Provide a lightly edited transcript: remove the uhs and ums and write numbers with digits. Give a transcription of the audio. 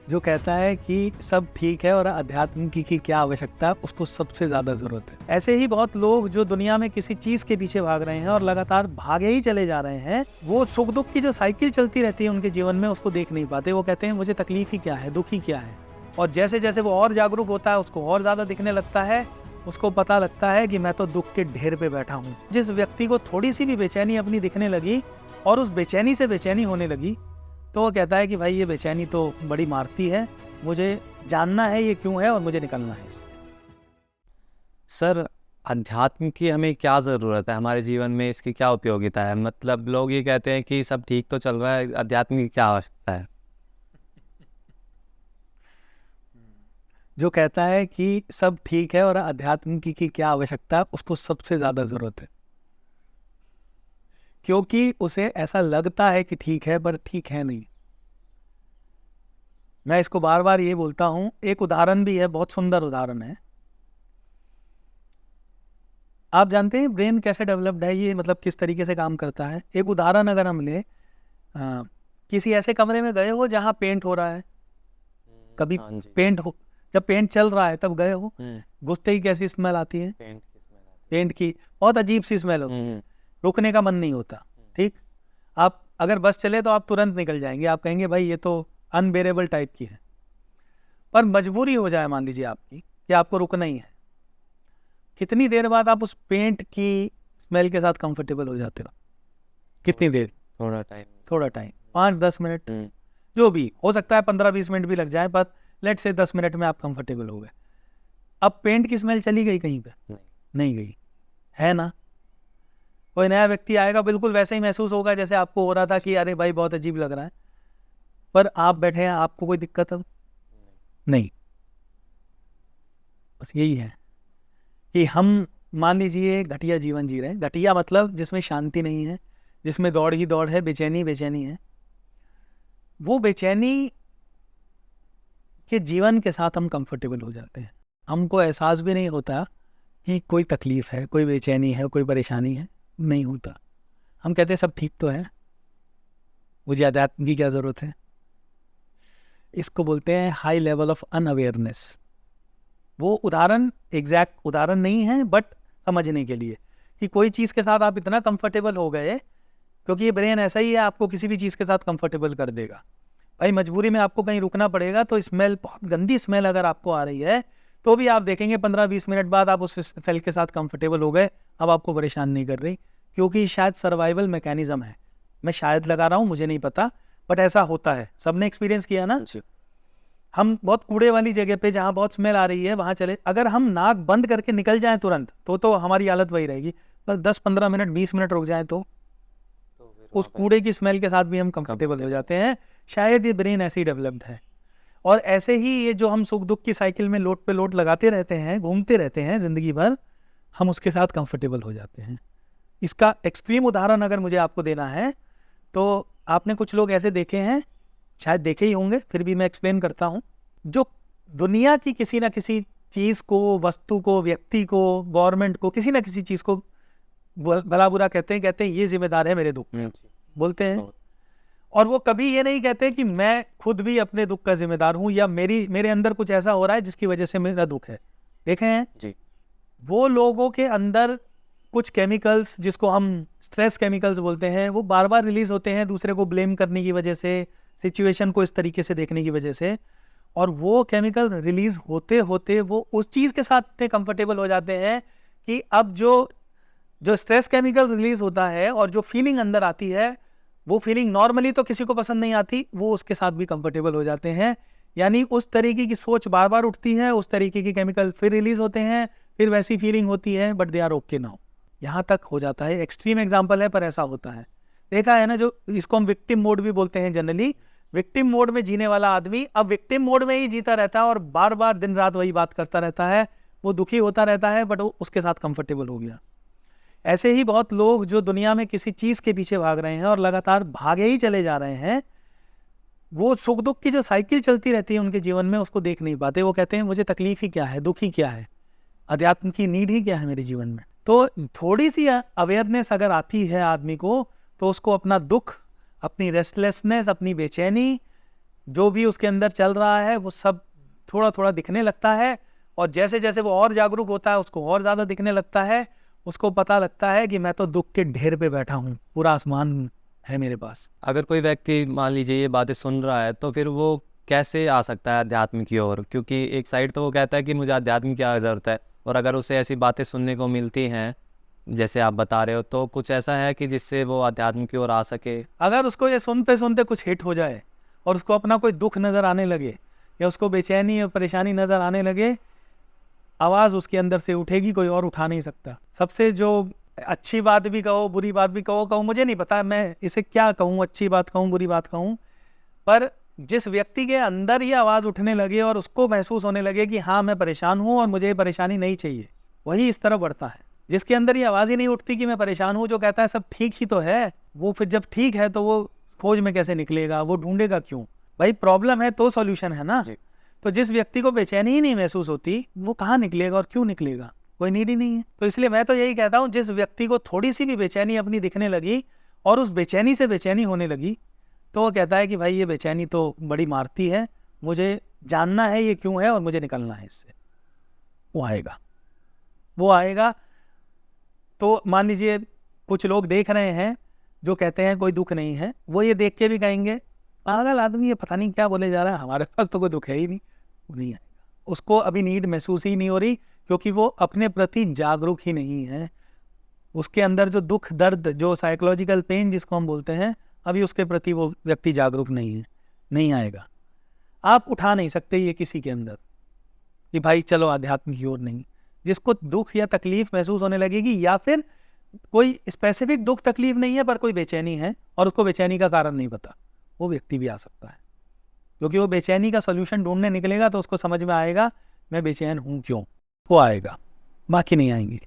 जो कहता है कि सब ठीक है और अध्यात्म की क्या आवश्यकता है, उसको सबसे ज़्यादा ज़रूरत है। ऐसे ही बहुत लोग जो दुनिया में किसी चीज़ के पीछे भाग रहे हैं और लगातार भागे ही चले जा रहे हैं, वो सुख दुख की जो साइकिल चलती रहती है उनके जीवन में, उसको देख नहीं पाते। वो कहते हैं मुझे तकलीफ ही क्या है, दुख ही क्या है। और जैसे जैसे वो और जागरूक होता है, उसको और ज़्यादा दिखने लगता है, उसको पता लगता है कि मैं तो दुख के ढेर पे बैठा हूँ। जिस व्यक्ति को थोड़ी सी भी बेचैनी अपनी दिखने लगी और उस बेचैनी से बेचैनी होने लगी, तो वो कहता है कि भाई ये बेचैनी तो बड़ी मारती है, मुझे जानना है ये क्यों है और मुझे निकलना है इससे। सर, अध्यात्म की हमें क्या ज़रूरत है हमारे जीवन में? इसकी क्या उपयोगिता है? मतलब लोग ये कहते हैं कि सब ठीक तो चल रहा है, अध्यात्म की क्या आवश्यकता है? जो कहता है कि सब ठीक है और अध्यात्म की क्या आवश्यकता है, उसको सबसे ज़्यादा ज़रूरत है, क्योंकि उसे ऐसा लगता है कि ठीक है पर ठीक है नहीं। मैं इसको बार बार ये बोलता हूँ, एक उदाहरण भी है, बहुत सुंदर उदाहरण है। आप जानते हैं ब्रेन कैसे डेवलप्ड है, ये मतलब किस तरीके से काम करता है। एक उदाहरण अगर हम ले, किसी ऐसे कमरे में गए हो जहाँ पेंट हो रहा है, कभी हाँ जी। पेंट हो, जब पेंट चल रहा है तब गए हो, घुसते ही कैसी स्मेल आती है? पेंट की स्मेल आती पेंट की बहुत अजीब सी स्मेल होती है, है। रुकने का मन नहीं होता। ठीक, आप अगर बस चले तो आप तुरंत निकल जाएंगे, आप कहेंगे भाई ये तो अनबेरेबल टाइप की है। पर मजबूरी हो जाए मान लीजिए आपकी कि आपको रुकना ही है, कितनी देर बाद आप उस पेंट की स्मेल के साथ कंफर्टेबल हो जाते हो? कितनी देर? थोड़ा टाइम। थोड़ा टाइम, 5-10 मिनट, जो भी हो सकता है, 15-20 मिनट भी लग जाए, पर लेट से 10 मिनट में आप कंफर्टेबल हो गए। अब पेंट की स्मेल चली गई कहीं पे? नहीं गई, है ना? कोई नया व्यक्ति आएगा, बिल्कुल वैसे ही महसूस होगा जैसे आपको हो रहा था कि अरे भाई बहुत अजीब लग रहा है, पर आप बैठे हैं, आपको कोई दिक्कत अब नहीं। बस यही है कि हम मान लीजिए घटिया जीवन जी रहे हैं, घटिया मतलब जिसमें शांति नहीं है, जिसमें दौड़ ही दौड़ है, बेचैनी बेचैनी है। वो बेचैनी के जीवन के साथ हम कंफर्टेबल हो जाते हैं, हमको एहसास भी नहीं होता कि कोई तकलीफ है, कोई बेचैनी है, कोई परेशानी है, नहीं होता। हम कहते हैं सब ठीक तो है, मुझे अध्यात्म की क्या ज़रूरत है। इसको बोलते हैं हाई लेवल ऑफ अनअवेयरनेस। वो उदाहरण एग्जैक्ट उदाहरण नहीं है, बट समझने के लिए कि कोई चीज़ के साथ आप इतना कंफर्टेबल हो गए, क्योंकि ये ब्रेन ऐसा ही है, आपको किसी भी चीज़ के साथ कंफर्टेबल कर देगा। भाई मजबूरी में आपको कहीं रुकना पड़ेगा, तो स्मेल, बहुत गंदी स्मेल अगर आपको आ रही है, तो भी आप देखेंगे 15-20 मिनट बाद आप उस स्मेल के साथ कंफर्टेबल हो गए, अब आपको परेशान नहीं कर रही, क्योंकि शायद सर्वाइवल मैकेनिज्म है। मैं शायद लगा रहा हूँ, मुझे नहीं पता, बट ऐसा होता है, सबने एक्सपीरियंस किया ना। हम बहुत कूड़े वाली जगह पे जहाँ बहुत स्मेल आ रही है वहाँ चले, अगर हम नाक बंद करके निकल जाएं तुरंत, तो हमारी हालत वही रहेगी, पर 10-15 मिनट 20 मिनट रुक जाए तो उस कूड़े की स्मेल के साथ भी हम कंफर्टेबल हो जाते हैं। शायद ये ब्रेन ऐसे ही डेवलप्ड है। और ऐसे ही ये जो हम सुख दुख की साइकिल में लोट पे लोट लगाते रहते हैं, घूमते रहते हैं जिंदगी भर, हम उसके साथ कंफर्टेबल हो जाते हैं। इसका एक्सट्रीम उदाहरण अगर मुझे आपको देना है, तो आपने कुछ लोग ऐसे देखे हैं, शायद देखे ही होंगे, फिर भी मैं एक्सप्लेन करता हूँ, जो दुनिया की किसी ना किसी चीज़ को, वस्तु को, व्यक्ति को, गवर्नमेंट को, किसी ना किसी चीज़ को भला बुरा कहते हैं ये जिम्मेदार है मेरे दुख में, बोलते हैं। और वो कभी ये नहीं कहते कि मैं खुद भी अपने दुख का जिम्मेदार हूं, या मेरे अंदर कुछ ऐसा हो रहा है जिसकी वजह से मेरा दुख है। देखे हैं जी। वो लोगों के अंदर कुछ केमिकल्स, जिसको हम स्ट्रेस केमिकल्स बोलते हैं, वो बार बार रिलीज होते हैं दूसरे को ब्लेम करने की वजह से, सिचुएशन को इस तरीके से देखने की वजह से, और वो केमिकल रिलीज होते होते वो उस चीज़ के साथ इतने कंफर्टेबल हो जाते हैं कि अब जो स्ट्रेस केमिकल रिलीज होता है और जो फीलिंग अंदर आती है, वो फीलिंग नॉर्मली तो किसी को पसंद नहीं आती, वो उसके साथ भी कंफर्टेबल हो जाते हैं। यानी उस तरीके की सोच बार बार उठती है, उस तरीके की केमिकल फिर रिलीज होते हैं, फिर वैसी फीलिंग होती है, but they are okay now. यहाँ तक हो जाता है, एक्सट्रीम एग्जाम्पल है पर ऐसा होता है, देखा है ना। जो इसको हम विक्टिम मोड भी बोलते हैं जनरली, विक्टिम मोड में जीने वाला आदमी अब विक्टिम मोड में ही जीता रहता है और बार बार दिन रात वही बात करता रहता है, वो दुखी होता रहता है, बट वो उसके साथ कंफर्टेबल हो गया। ऐसे ही बहुत लोग जो दुनिया में किसी चीज़ के पीछे भाग रहे हैं और लगातार भागे ही चले जा रहे हैं, वो सुख दुख की जो साइकिल चलती रहती है उनके जीवन में, उसको देख नहीं पाते। वो कहते हैं मुझे तकलीफ ही क्या है, दुख ही क्या है, अध्यात्म की नीड ही क्या है मेरे जीवन में। तो थोड़ी सी अवेयरनेस अगर आती है आदमी को, तो उसको अपना दुख, अपनी रेस्टलेसनेस, अपनी बेचैनी जो भी उसके अंदर चल रहा है वो सब थोड़ा थोड़ा दिखने लगता है, और जैसे जैसे वो और जागरूक होता है उसको और ज़्यादा दिखने लगता है। उसको पता लगता है कि मैं तो दुख के ढेर पे बैठा हूँ, पूरा आसमान है मेरे पास। अगर कोई व्यक्ति मान लीजिए ये बातें सुन रहा है तो फिर वो कैसे आ सकता है अध्यात्म की ओर? क्योंकि एक साइड तो वो कहता है कि मुझे अध्यात्म की क्या ज़रूरत है, और अगर उसे ऐसी बातें सुनने को मिलती हैं जैसे आप बता रहे हो, तो कुछ ऐसा है कि जिससे वो अध्यात्म की ओर आ सके? अगर उसको ये सुनते सुनते कुछ हिट हो जाए और उसको अपना कोई दुख नज़र आने लगे, या उसको बेचैनी या परेशानी नज़र आने लगे, आवाज़ उसके अंदर से उठेगी, कोई और उठा नहीं सकता। सबसे जो अच्छी बात भी कहो, बुरी बात भी कहूँ, मुझे नहीं पता मैं इसे क्या कहूँ, अच्छी बात कहूँ, बुरी बात कहूँ, पर जिस व्यक्ति के अंदर ये आवाज़ उठने लगे और उसको महसूस होने लगे कि हाँ मैं परेशान हूँ और मुझे ये परेशानी नहीं चाहिए, वही इस तरफ बढ़ता है। जिसके अंदर ये आवाज़ ही नहीं उठती कि मैं परेशान हूँ, जो कहता है सब ठीक ही तो है, वो फिर जब ठीक है तो वो खोज में कैसे निकलेगा, वो ढूंढेगा क्यों? भाई प्रॉब्लम है तो सॉल्यूशन है ना। तो जिस व्यक्ति को बेचैनी ही नहीं महसूस होती, वो कहाँ निकलेगा और क्यों निकलेगा? कोई नीड ही नहीं है। तो इसलिए मैं तो यही कहता हूँ, जिस व्यक्ति को थोड़ी सी भी बेचैनी अपनी दिखने लगी और उस बेचैनी से बेचैनी होने लगी, तो वो कहता है कि भाई ये बेचैनी तो बड़ी मारती है, मुझे जानना है ये क्यों है और मुझे निकलना है इससे। वो आएगा। तो मान लीजिए कुछ लोग देख रहे हैं जो कहते हैं कोई दुख नहीं है, वो ये देख के भी कहेंगे पागल आदमी, ये पता नहीं क्या बोले जा रहा है, हमारे पास तो कोई दुख है ही नहीं। वो नहीं आएगा, उसको अभी नीड महसूस ही नहीं हो रही, क्योंकि वो अपने प्रति जागरूक ही नहीं है। उसके अंदर जो दुख दर्द, जो साइकोलॉजिकल पेन जिसको हम बोलते हैं, अभी उसके प्रति वो व्यक्ति जागरूक नहीं है, नहीं आएगा। आप उठा नहीं सकते ये किसी के अंदर कि भाई चलो आध्यात्म की ओर नहीं। जिसको दुख या तकलीफ महसूस होने लगेगी, या फिर कोई स्पेसिफिक दुख तकलीफ नहीं है पर कोई बेचैनी है और उसको बेचैनी का कारण नहीं पता, वो व्यक्ति भी आ सकता है। क्योंकि वो बेचैनी का सॉल्यूशन ढूंढने निकलेगा तो उसको समझ में आएगा मैं बेचैन हूँ क्यों, वो आएगा, बाकी नहीं आएंगे।